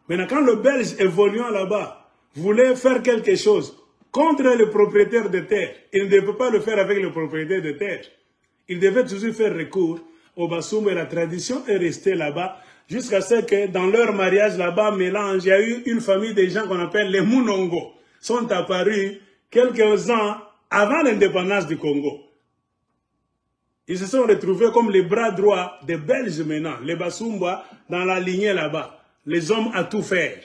Maintenant, quand le Belge évoluant là-bas voulait faire quelque chose contre les propriétaires de terre, il ne devait pas le faire avec les propriétaires de terre. Il devait toujours faire recours au Bassoum et la tradition est restée là-bas jusqu'à ce que dans leur mariage là-bas, mélange, il y a eu une famille de gens qu'on appelle les Munongo, sont apparus quelques ans avant l'indépendance du Congo. Ils se sont retrouvés comme les bras droits des Belges maintenant, les Bassoumba dans la lignée là-bas, les hommes à tout faire.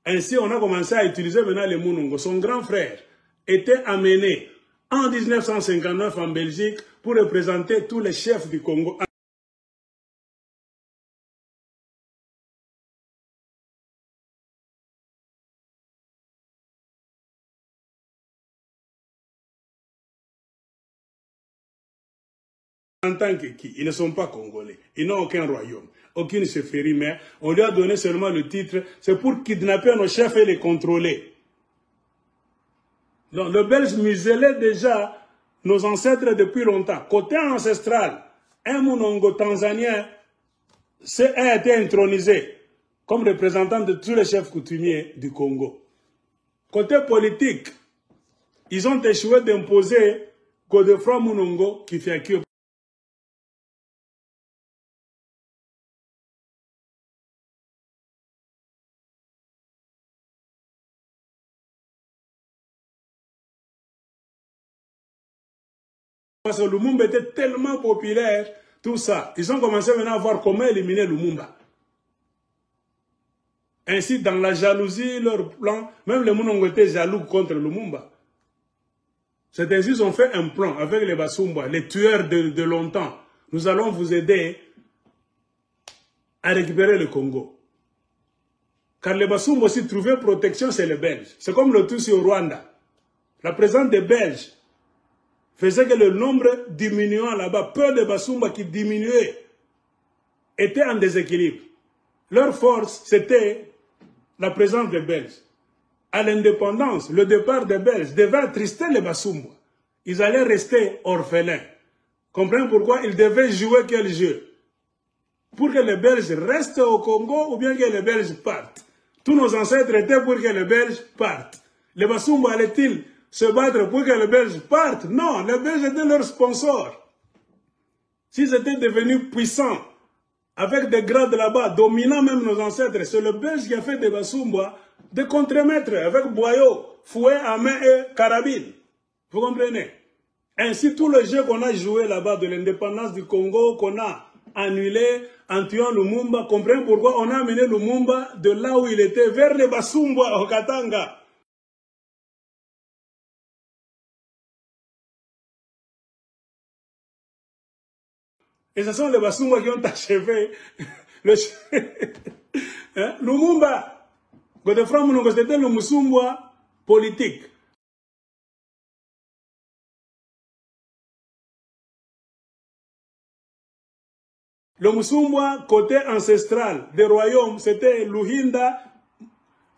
Ainsi, on a commencé à utiliser maintenant les Munongo. Son grand frère était amené en 1959 en Belgique pour représenter tous les chefs du Congo. En tant que qui? Ils ne sont pas congolais. Ils n'ont aucun royaume, aucune chefferie, mais on lui a donné seulement le titre. C'est pour kidnapper nos chefs et les contrôler. Donc le Belge muselait déjà nos ancêtres depuis longtemps. Côté ancestral, un Munongo tanzanien a été intronisé comme représentant de tous les chefs coutumiers du Congo. Côté politique, ils ont échoué d'imposer Godefroy Munongo Kifiakio. Parce que Lumumba était tellement populaire, tout ça. Ils ont commencé maintenant à voir comment éliminer Lumumba. Ainsi, dans la jalousie, leur plan, même les Munongo étaient jaloux contre Lumumba. C'est ainsi qu'ils ont fait un plan avec les Bassoumba, les tueurs de longtemps. Nous allons vous aider à récupérer le Congo. Car les Bassoumba aussi trouvaient protection, c'est les Belges. C'est comme le Tutsi au Rwanda. La présence des Belges faisait que le nombre diminuant là-bas, peu de Bassoumba qui diminuaient, étaient en déséquilibre. Leur force, c'était la présence des Belges. À l'indépendance, le départ des Belges devait attrister les Bassoumba. Ils allaient rester orphelins. Comprenez pourquoi ils devaient jouer quel jeu? Pour que les Belges restent au Congo ou bien que les Belges partent. Tous nos ancêtres étaient pour que les Belges partent. Les Bassoumba allaient-ils se battre pour que les Belges partent? Non, les Belges étaient leurs sponsors. S'ils étaient devenus puissants, avec des grades là-bas, dominant même nos ancêtres, c'est le Belge qui a fait des Bassoumba des contre-maîtres avec boyau, fouet à main et carabine. Vous comprenez? Ainsi, tout le jeu qu'on a joué là-bas de l'indépendance du Congo, qu'on a annulé en tuant Lumumba, comprenez pourquoi on a amené Lumumba de là où il était vers les Bassoumba au Katanga. Et ce sont les Bassoumba qui ont achevé le hein? Lumumba. Godefroy Munongo, c'était le Musumba politique. Le Musumba, côté ancestral des royaumes, c'était Luhinda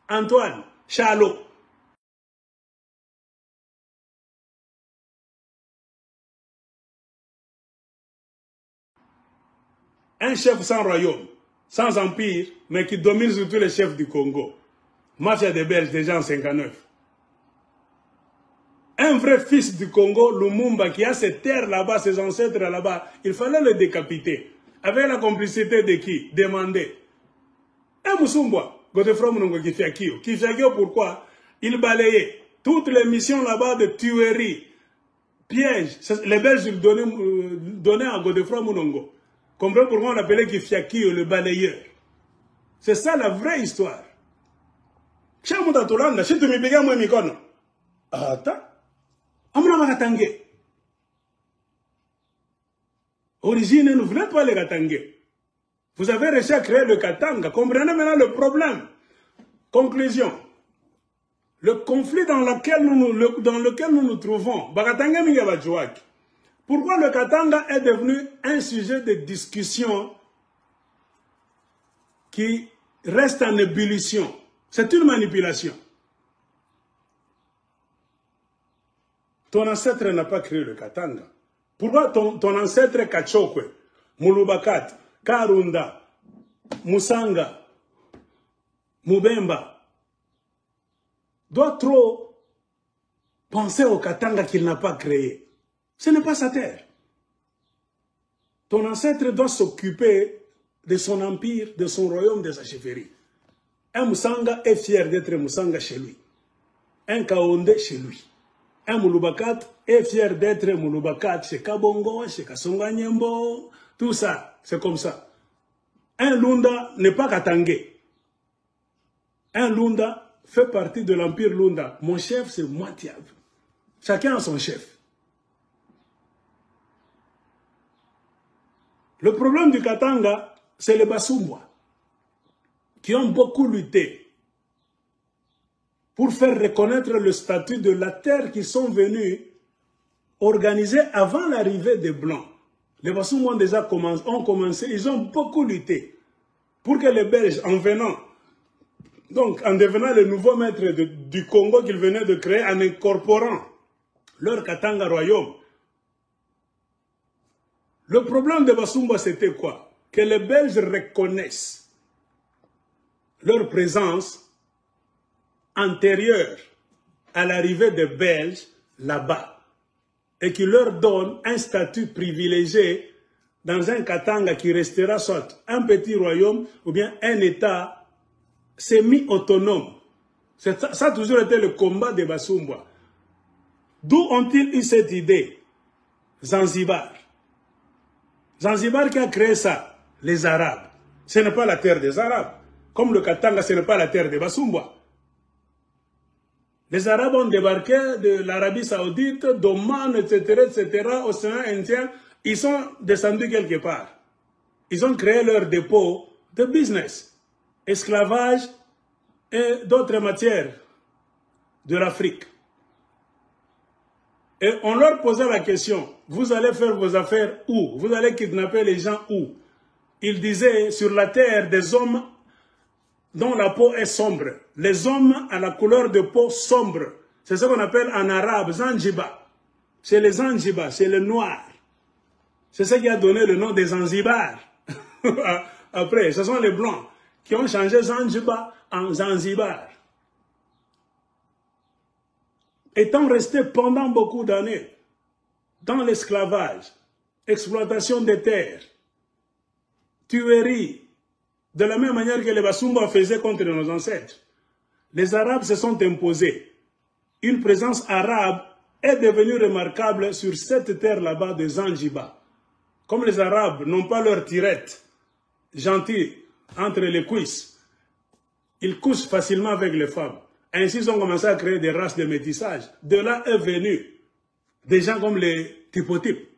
Antoine Chalo. Un chef sans royaume, sans empire, mais qui domine sur tous les chefs du Congo. Mafia des Belges déjà en 59. Un vrai fils du Congo, Lumumba, qui a ses terres là-bas, ses ancêtres là-bas, il fallait le décapiter. Avec la complicité de qui? Demandé. Un Musumba, Godefroy Munongo Kifiakio. Kifiakio, pourquoi? Il balayait toutes les missions là-bas de tuerie, piège. Les Belges donnaient à Godefroy Munongo. Comprenez pourquoi on appelait Kifiakio le balayeur. C'est ça la vraie histoire. Si tu me piques moi mikono. Attends. Amna Katangé. Origine ne voulait pas les Katangé. Vous avez réussi à créer le Katanga. Comprenez maintenant le problème. Conclusion. Le conflit dans lequel nous nous trouvons. Pourquoi le Katanga est devenu un sujet de discussion qui reste en ébullition? C'est une manipulation. Ton ancêtre n'a pas créé le Katanga. Pourquoi ton ancêtre Kachokwe, Mulubakat, Karunda, Musanga, Mubemba, doit trop penser au Katanga qu'il n'a pas créé. Ce n'est pas sa terre. Ton ancêtre doit s'occuper de son empire, de son royaume, de sa chefferie. Un Moussanga est fier d'être Moussanga chez lui. Un Kaonde chez lui. Un Mouloubakat est fier d'être Mouloubakat chez Kabongo, chez Kasonga Nyembo. Tout ça, c'est comme ça. Un Lunda n'est pas Katangé. Un Lunda fait partie de l'empire Lunda. Mon chef, c'est moi, Tiab. Chacun a son chef. Le problème du Katanga, c'est les Basumwa, qui ont beaucoup lutté pour faire reconnaître le statut de la terre qu'ils sont venus organiser avant l'arrivée des Blancs. Les Basumwa ont commencé, ils ont beaucoup lutté pour que les Belges, en venant, donc en devenant le nouveau maître du Congo qu'ils venaient de créer, en incorporant leur Katanga royaume. Le problème de Basumba, c'était quoi? Que les Belges reconnaissent leur présence antérieure à l'arrivée des Belges là-bas et qui leur donnent un statut privilégié dans un Katanga qui restera soit un petit royaume ou bien un État semi-autonome. Ça a toujours été le combat des Basumba. D'où ont-ils eu cette idée? Zanzibar. Zanzibar qui a créé ça, les Arabes. Ce n'est pas la terre des Arabes. Comme le Katanga, ce n'est pas la terre des Basumba. Les Arabes ont débarqué de l'Arabie Saoudite, d'Oman, etc., océan Indien. Ils sont descendus quelque part. Ils ont créé leur dépôt de business, esclavage et d'autres matières de l'Afrique. Et on leur posait la question, vous allez faire vos affaires où? Vous allez kidnapper les gens où? Ils disaient, sur la terre des hommes dont la peau est sombre. Les hommes à la couleur de peau sombre. C'est ce qu'on appelle en arabe, Zanzibar. C'est les Zanzibar, c'est les noirs. C'est ce qui a donné le nom des Zanzibar. Après, ce sont les blancs qui ont changé Zanzibar en Zanzibar. Étant restés pendant beaucoup d'années dans l'esclavage, exploitation des terres, tuerie, de la même manière que les Basumba faisaient contre nos ancêtres, les Arabes se sont imposés. Une présence arabe est devenue remarquable sur cette terre là-bas de Zanzibar. Comme les Arabes n'ont pas leur tirette gentille entre les cuisses, ils couchent facilement avec les femmes. Ainsi, ils ont commencé à créer des races de métissage. De là est venu des gens comme les typotypes.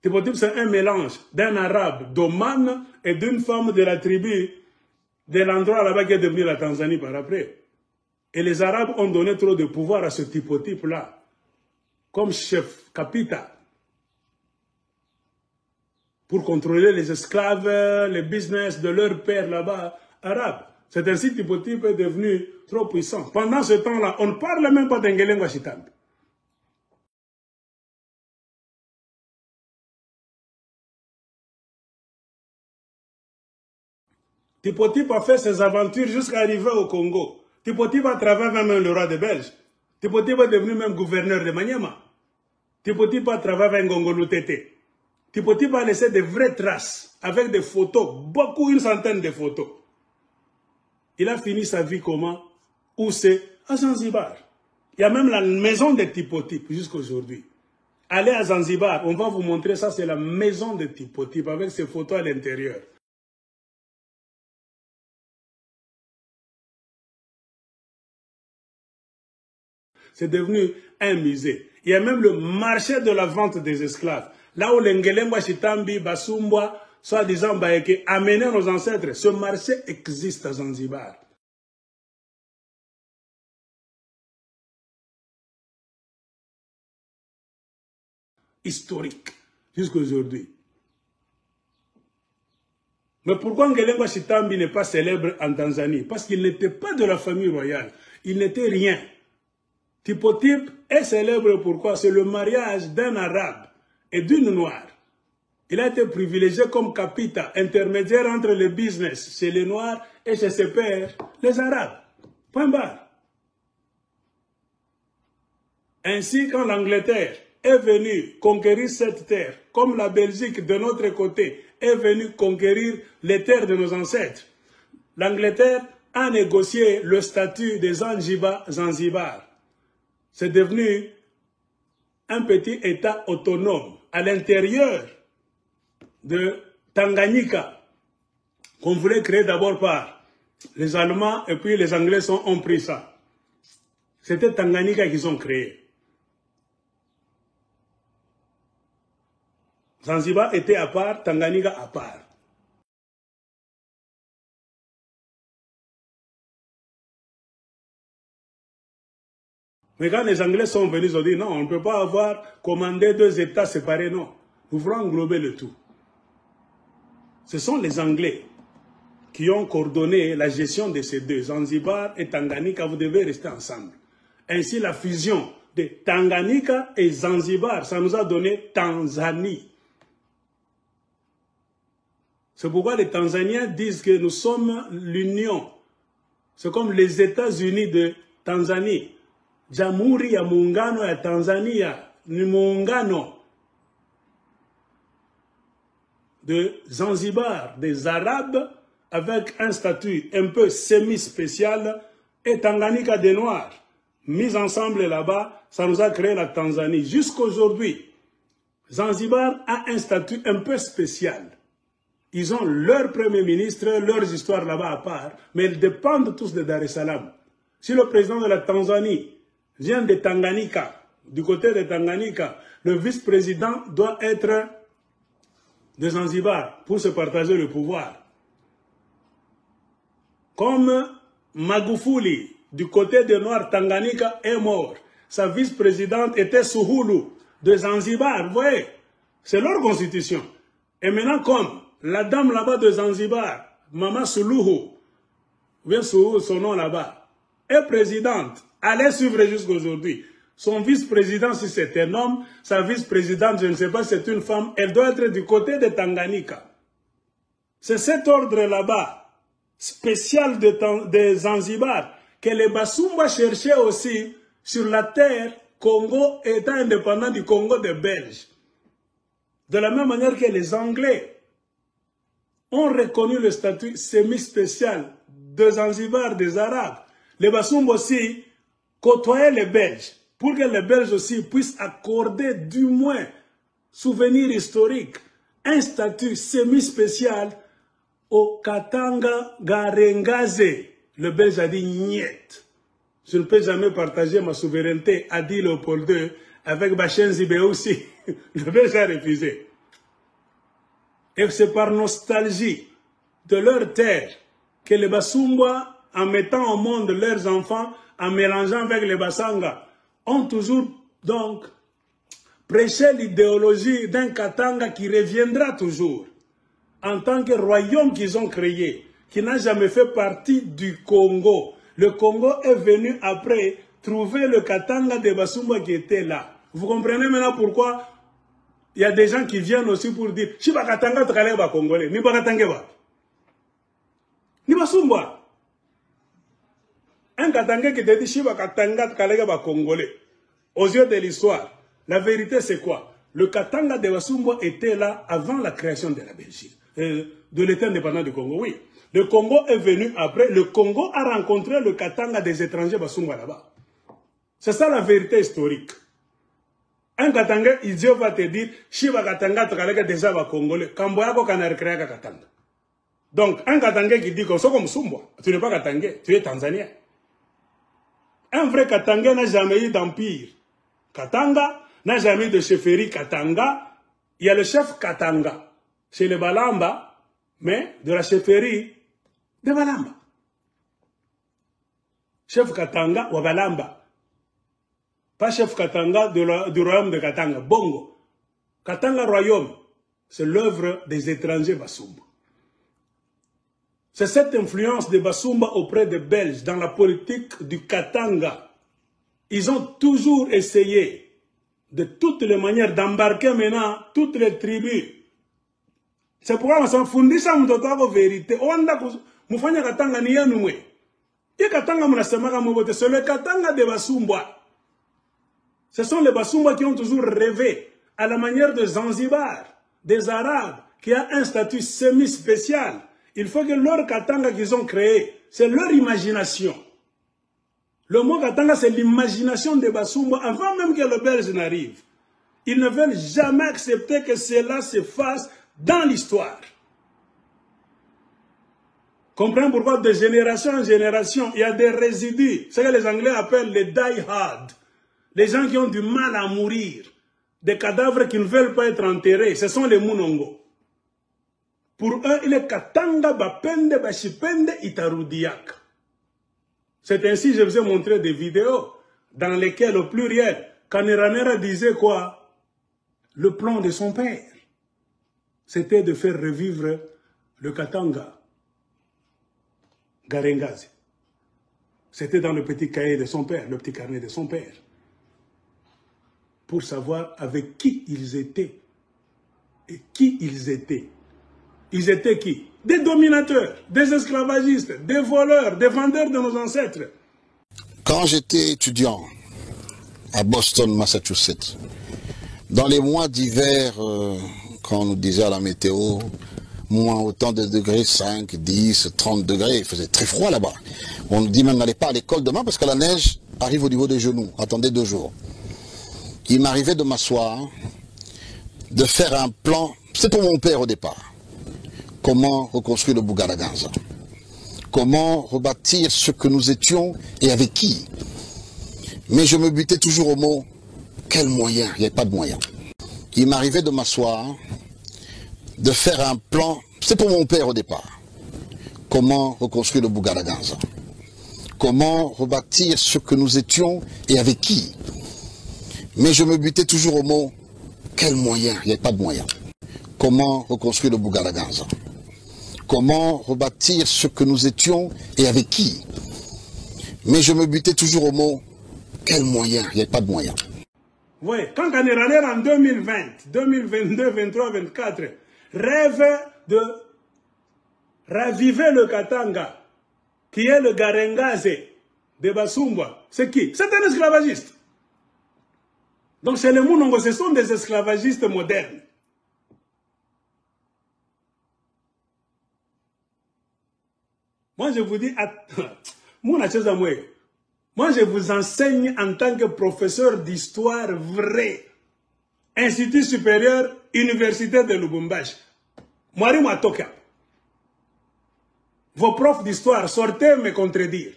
Typotype, c'est un mélange d'un arabe d'Oman et d'une femme de la tribu de l'endroit là-bas qui est devenu la Tanzanie par après. Et les Arabes ont donné trop de pouvoir à ce typotype-là, comme chef, capita, pour contrôler les esclaves, les business de leur père là-bas, arabe. C'est ainsi que typotype est devenu trop puissant. Pendant ce temps-là, on ne parle même pas d'Ngelengwa Chitambi. Typotype a fait ses aventures jusqu'à arriver au Congo. Typotype a travaillé même le roi des Belges. Typotype est devenu même gouverneur de Maniema. Typotype a travaillé avec Ngongolo Tété. Typotype a laissé de vraies traces avec des photos, beaucoup, une centaine de photos. Il a fini sa vie comment? Où c'est? À Zanzibar. Il y a même la maison de Typotype jusqu'à aujourd'hui. Allez à Zanzibar, on va vous montrer ça, c'est la maison de Typotype avec ses photos à l'intérieur. C'est devenu un musée. Il y a même le marché de la vente des esclaves. Là où les Ngelengwa Chitambi, Basumba, soi-disant Baeke, amenaient nos ancêtres. Ce marché existe à Zanzibar. Historique, jusqu'à aujourd'hui. Mais pourquoi Ngelengwa Chitambi n'est pas célèbre en Tanzanie? Parce qu'il n'était pas de la famille royale. Il n'était rien. Typotype est célèbre pourquoi? C'est le mariage d'un arabe et d'une noire. Il a été privilégié comme capita, intermédiaire entre le business chez les Noirs et chez ses pairs, les Arabes. Point barre. Ainsi, quand l'Angleterre est venue conquérir cette terre, comme la Belgique de notre côté est venue conquérir les terres de nos ancêtres, l'Angleterre a négocié le statut des Zanzibar. C'est devenu un petit État autonome à l'intérieur de Tanganyika, qu'on voulait créer d'abord par les Allemands et puis les Anglais ont pris ça. C'était Tanganyika qu'ils ont créé. Zanzibar était à part, Tanganyika à part. Mais quand les Anglais sont venus, ils ont dit non, on ne peut pas avoir commandé deux États séparés, non. Nous voulons englober le tout. Ce sont les Anglais qui ont coordonné la gestion de ces deux, Zanzibar et Tanganyika, vous devez rester ensemble. Ainsi, la fusion de Tanganyika et Zanzibar, ça nous a donné Tanzanie. C'est pourquoi les Tanzaniens disent que nous sommes l'union. C'est comme les États-Unis de Tanzanie. Jamhuri ya Muungano ya Tanzania ni muungano de Zanzibar, des Arabes, avec un statut un peu semi-spécial, et Tanganyika des Noirs. Mis ensemble là-bas, ça nous a créé la Tanzanie. Jusqu'aujourd'hui, Zanzibar a un statut un peu spécial. Ils ont leur premier ministre, leurs histoires là-bas à part, mais ils dépendent tous de Dar es Salaam. Si le président de la Tanzanie vient de Tanganyika, du côté de Tanganyika, le vice-président doit être de Zanzibar pour se partager le pouvoir. Comme Magufuli, du côté de Noir, Tanganyika est mort. Sa vice-présidente était Suhulu, de Zanzibar. Vous voyez, c'est leur constitution. Et maintenant, comme la dame là-bas de Zanzibar, Mama Suluhu, bien Suluhu, son nom là-bas, est présidente, allez suivre jusqu'aujourd'hui. Son vice-président, si c'est un homme, sa vice-présidente, je ne sais pas, c'est une femme, elle doit être du côté de Tanganyika. C'est cet ordre là-bas, spécial de Zanzibar, que les Basumba cherchaient aussi sur la terre Congo, étant indépendant du Congo des Belges. De la même manière que les Anglais ont reconnu le statut semi-spécial de Zanzibar, des Arabes. Les Basumba aussi côtoyaient les Belges, pour que les Belges aussi puissent accorder du moins, souvenir historique, un statut semi-spécial au Katanga Garengaze. Le Belge a dit niet. Je ne peux jamais partager ma souveraineté, a dit Léopold II, avec Bachem Zibé aussi. Le Belge a refusé. Et c'est par nostalgie de leur terre que les Basumba, en mettant au monde leurs enfants, en mélangeant avec les Bassanga, ont toujours donc prêché l'idéologie d'un Katanga qui reviendra toujours en tant que royaume qu'ils ont créé, qui n'a jamais fait partie du Congo. Le Congo est venu après trouver le Katanga de Basumba qui était là. Vous comprenez maintenant pourquoi il y a des gens qui viennent aussi pour dire « Shiba Katanga tukale ba Congolais, ni ba Katanga ba. Ni Basumba. » Un Katanga qui te dit « Shiba Katanga tukale ba Congolais. » Aux yeux de l'histoire, la vérité c'est quoi? Le Katanga de Basumba était là avant la création de la Belgique, de l'État indépendant du Congo, oui. Le Congo est venu après. Le Congo a rencontré le Katanga des étrangers Basumba là-bas. C'est ça la vérité historique. Un Katanga, Dieu va te dire, Shiba Katanga, tu as déjà va Congolais. Kamboyako kana créé Katanga. Donc, un Katanga qui dit comme ça, comme Sumba, tu n'es pas Katanga, tu es Tanzanien. Un vrai Katanga n'a jamais eu d'empire. Katanga n'a jamais eu de chefferie Katanga. Il y a le chef Katanga chez les Balamba, mais de la chefferie de Balamba. Chef Katanga ou Balamba. Pas chef Katanga du royaume de Katanga. Bongo. Katanga royaume, c'est l'œuvre des étrangers Basumba. C'est cette influence de Basumba auprès des Belges dans la politique du Katanga. Ils ont toujours essayé de toutes les manières d'embarquer maintenant toutes les tribus. C'est pourquoi on s'en fout de vérité. On a mufanya katanga ni yanu mwe. Et katanga munasemaka mwote, c'est le katanga de Basumba. Ce sont les Basumba qui ont toujours rêvé à la manière de Zanzibar, des Arabes, qui a un statut semi-spécial. Il faut que leur katanga qu'ils ont créé, c'est leur imagination. Le mot katanga, c'est l'imagination des Basumba avant même que le Belge n'arrive. Ils ne veulent jamais accepter que cela se fasse dans l'histoire. Comprenez pourquoi de génération en génération, il y a des résidus. Ce que les Anglais appellent les die-hard. Les gens qui ont du mal à mourir. Des cadavres qui ne veulent pas être enterrés. Ce sont les Munongo. Pour eux, il est Katanga, Bapende, Bashipende, Itarudiak. C'est ainsi que je vous ai montré des vidéos dans lesquelles, au pluriel, Kaniranera disait quoi? Le plan de son père, c'était de faire revivre le Katanga. Garengazi. C'était dans le petit cahier de son père, le petit carnet de son père. Pour savoir avec qui ils étaient. Et qui ils étaient. Ils étaient qui? Des dominateurs, des esclavagistes, des voleurs, des vendeurs de nos ancêtres. Quand j'étais étudiant à Boston, Massachusetts, dans les mois d'hiver, quand on nous disait à la météo, moins autant de degrés, 5, 10, 30 degrés, il faisait très froid là-bas. On nous dit même n'allez pas à l'école demain parce que la neige arrive au niveau des genoux. Attendez 2 jours. Il m'arrivait de m'asseoir, de faire un plan, c'est pour mon père au départ. Comment reconstruire le Bougaraganza? Comment rebâtir ce que nous étions et avec qui? Mais je me butais toujours au mot, quel moyen? Il n'y avait pas de moyen. Il m'arrivait de m'asseoir, de faire un plan, c'est pour mon père au départ. Comment reconstruire le Bougaraganza? Comment rebâtir ce que nous étions et avec qui? Mais je me butais toujours au mot, quel moyen? Il n'y avait pas de moyen. Comment reconstruire le Bougaraganza? Comment rebâtir ce que nous étions et avec qui? Mais je me butais toujours au mot, quel moyen? Il n'y avait pas de moyen. Oui, quand Kaniranera en 2020, 2022, 23, 24, rêve de raviver le Katanga, qui est le Garengaze de Basumba, c'est qui? C'est un esclavagiste. Donc chez les Munongo, ce sont des esclavagistes modernes. Moi, je vous dis, moi, je vous enseigne en tant que professeur d'histoire vrai. Institut supérieur, Université de Lubumbashi. Mwari Matoka. Vos profs d'histoire, sortez me contredire.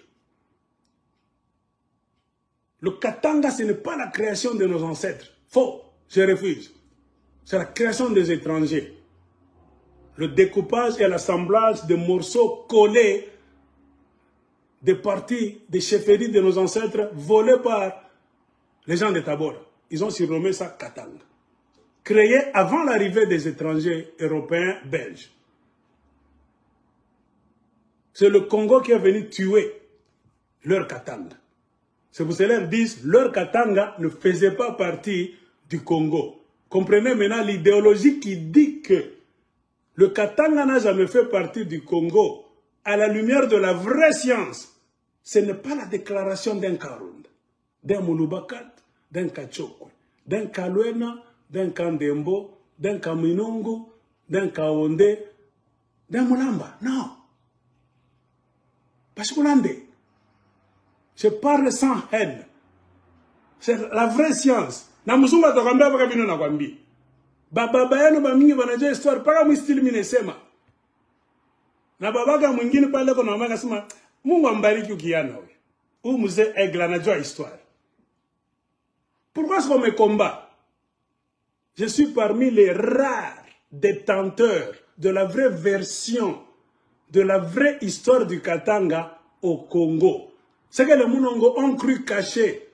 Le Katanga, ce n'est pas la création de nos ancêtres. Faux, je refuse. C'est la création des étrangers. Le découpage et l'assemblage de morceaux collés des parties, des chefferies de nos ancêtres volées par les gens de Tabora. Ils ont surnommé ça Katanga. Créé avant l'arrivée des étrangers européens belges. C'est le Congo qui est venu tuer leur Katanga. C'est pour cela qu'ils disent leur Katanga ne faisait pas partie du Congo. Comprenez maintenant l'idéologie qui dit que le Katanga n'a jamais fait partie du Congo. À la lumière de la vraie science, ce n'est pas la déclaration d'un Karunda, d'un Mulubakat, d'un Kachokwe, d'un Kalwena, d'un Kandembo, d'un Kaminungu, d'un Kaonde, d'un Mulamba. Non. Parce que je parle sans haine. C'est la vraie science. Namusumba tokambia paka bino na kwambi. Baba yenu ba mingi banajua histoire paka mwistili minesema. Na babaka mwingine pale kuna mama kasema Mungu ambariki ukiana wewe. Huyu mzee Aigle anajua histoire. Pourquoi est-ce qu'on me combat? Je suis parmi les rares détenteurs de la vraie version de la vraie histoire du Katanga au Congo. C'est que les Munongo ont cru cacher.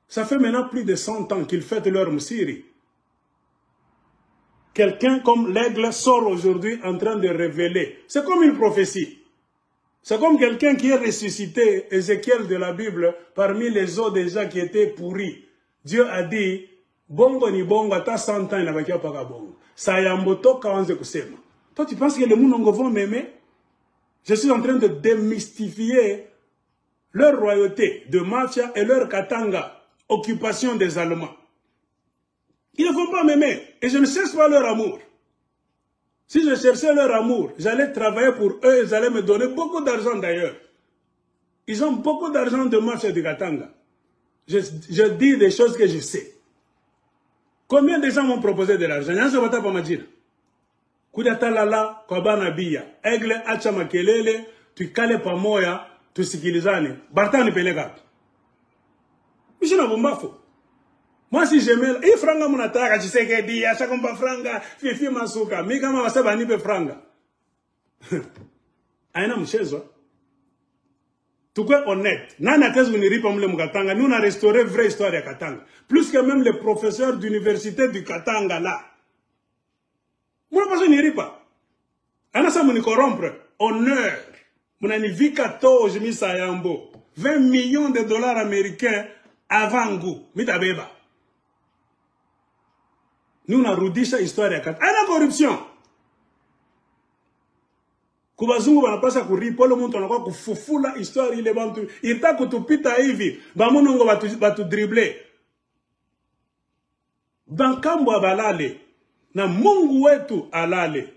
Ça fait maintenant plus de 100 ans qu'ils fêtent leur Msiri. Quelqu'un comme l'Aigle sort aujourd'hui en train de révéler. C'est comme une prophétie. C'est comme quelqu'un qui est ressuscité, Ézéchiel de la Bible, parmi les os déjà qui étaient pourris. Dieu a dit, Bongo ni bongo, ata 100 ans, il n'a pas qu'à bongo. Ça y a un moto quand on se. Toi, tu penses que les Mounongo vont m'aimer? Je suis en train de démystifier leur royauté de mafia et leur katanga, occupation des Allemands. Ils ne vont pas m'aimer. Et je ne cherche pas leur amour. Si je cherchais leur amour, j'allais travailler pour eux, ils allaient me donner beaucoup d'argent d'ailleurs. Ils ont beaucoup d'argent de mafia de katanga. Je dis des choses que je sais. Combien de gens m'ont proposé de l'argent? Nyanza wata pa majina. Kudata lala, kwa bana biya. Egle, acha makelele, tuikale pamoya, tusikilizane. Bartani pelegapi. Mishina bumbafo. Moi si j'aimais, il franga munataka, tu sais que dit, acha kompa franga, fifi masuka. Mi kama wasaba nipe franga. Aina mchezo. Tout est honnête. Nana tez uniripa mule mukatanga. Nous on a restauré vraie histoire de Katanga. Plus que même les professeurs d'université du Katanga là. Moi pas uniripa. Ana sa muni corrompre. Honneur. Muna ni vi 14 mi sayambo. 20 millions de dollars américains avant goût. Mitabeba. Nous on a rudisha histoire de Katanga. Ana corruption. Kubazungu wanapasa kuripo le muntu anakuwa kufufula histoire ile bantu ita kutupita hivi bamunongo batu dribble bankambo abalale na Mungu wetu alale.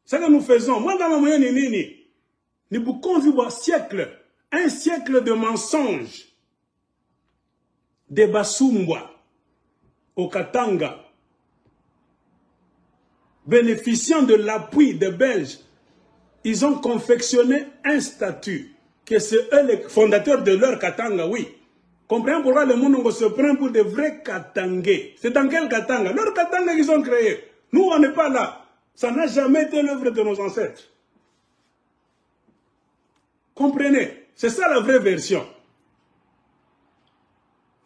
Ça que nous faisons, moi dans ma ni nini ni bukonvi wa siècle, un siècle de mensonges, de basumbwa au Katanga, bénéficiant de l'appui des Belges. Ils ont confectionné un statut, que c'est eux les fondateurs de leur Katanga, oui. Comprenez pourquoi le monde se prend pour de vrais Katangais. C'est dans quel Katanga? Leur Katanga qu'ils ont créé. Nous, on n'est pas là. Ça n'a jamais été l'œuvre de nos ancêtres. Comprenez? C'est ça la vraie version.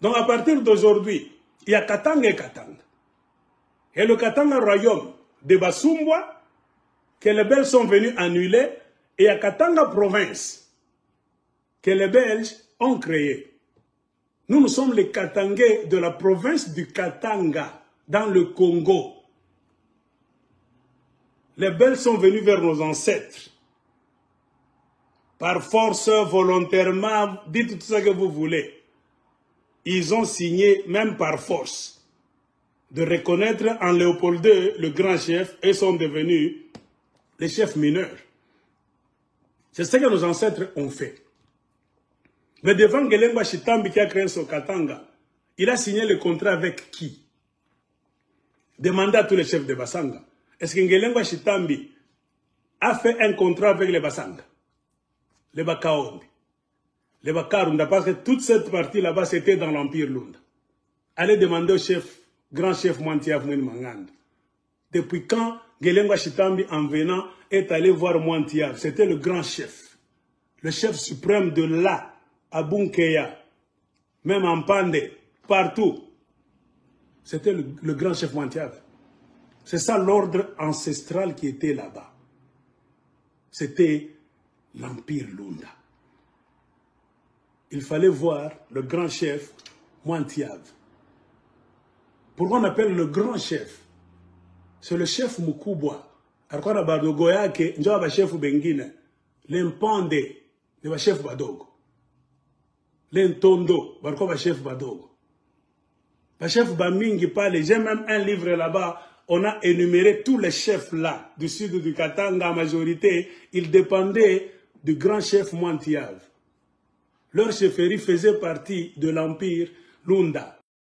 Donc à partir d'aujourd'hui, il y a Katanga et Katanga. Et le Katanga royaume de Basumbwa, que les Belges sont venus annuler, et à Katanga province, que les Belges ont créé. Nous sommes les Katangais de la province du Katanga, dans le Congo. Les Belges sont venus vers nos ancêtres. Par force, volontairement, dites tout ce que vous voulez. Ils ont signé, même par force, de reconnaître en Léopold II, le grand chef, et sont devenus les chefs mineurs. C'est ce que nos ancêtres ont fait. Mais devant Ngelengwa Chitambi qui a créé son Katanga, il a signé le contrat avec qui? Demandez à tous les chefs de Basanga. Est-ce que Ngelengwa Chitambi a fait un contrat avec les Basanga? Les Bakaondi, les Bakarunda, parce que toute cette partie là-bas c'était dans l'Empire Lunda. Allez demander au chef, grand chef Mwantiav Manganda. Depuis quand Ngelengwa Chitambi, en venant, est allé voir Mwantiav? C'était le grand chef. Le chef suprême de là, à Bunkeya, même en Pande, partout. C'était le grand chef Mwantiav. C'est ça l'ordre ancestral qui était là-bas. C'était l'Empire Lunda. Il fallait voir le grand chef Mwantiav. Pourquoi on appelle le grand chef? C'est le chef Mukubwa. Alors, on a dit que le chef Bengine, l'impande, le chef Badogo. L'intondo, le chef Badogo. Le chef Bamingi parle, j'ai même un livre là-bas, on a énuméré tous les chefs là, du sud du Katanga, en majorité, ils dépendaient du grand chef Mwantiav. Leur chefferie faisait partie de l'Empire Lunda.